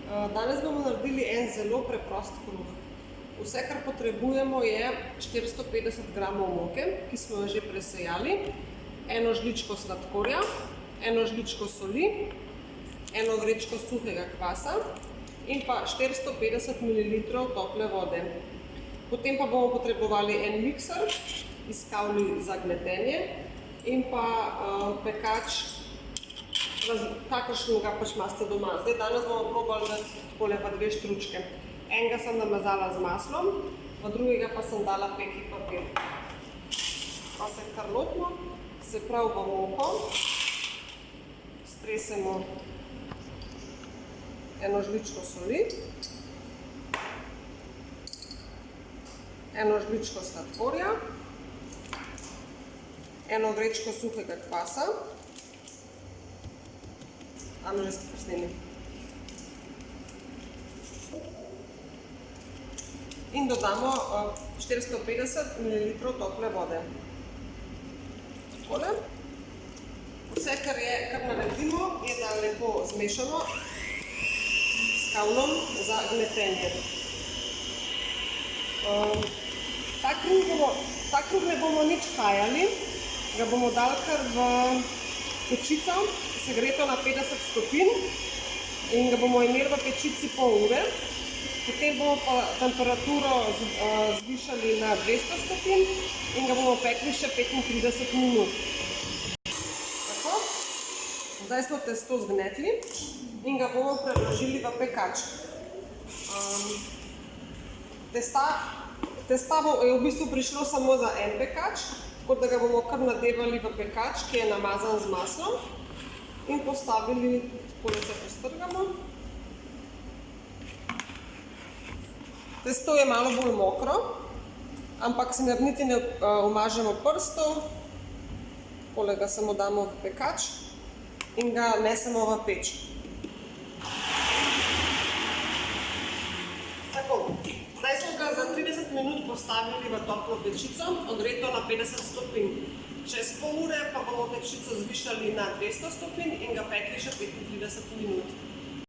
Danes bomo naredili en zelo preprost kruh. Vse, kar potrebujemo, je 450 gramov moke, ki smo jo že presejali, eno žličko sladkorja, eno žličko soli, eno vrečko suhega kvasa in pa 450 ml tople vode. Potem pa bomo potrebovali en mikser iz kavli za gnetenje in pa pekač, kakršnega pač imate doma. Zdaj danes bomo probali takole pa 2 štručke. Enega sem namazala z maslom, v drugega pa sem dala peki papir. Pa se kar lotimo, se prav v moko stresemo eno žličko soli, eno žličko sladkorja, eno vrečko suhega kvasa, Amo že sprsnili. In dodamo 450 ml tople vode. Takole. Vse, kar naredimo, je, da lepo zmešamo s kavlom za gnetenje. Ta kruh ne bomo nič kajali, ga bomo dali kar v pečico, segreto na 50 stopinj in ga bomo imeli v pečici pol ure. Potem bomo pa temperaturo zvišali na 200 stopinj in ga bomo pekli še 35 minut. Tako. Zdaj smo testo zgnetli in ga bomo preložili v pekač. Testa je v bistvu prišlo samo za en pekač, tako da ga bomo kar nadevali v pekač, ki je namazan z maslom in postavili, takole se postrgamo. Testo je malo bolj mokro, ampak si niti ne umažemo prstov, takole ga samo damo v pekač in ga nesemo v peč. Tako, zdaj smo ga za 30 minut postavili v toplo pečico, ogreto na 50 stopinj. Čez pol ure pa bomo pečico zvišali na 200 stopinj in ga pekli še 35 minut.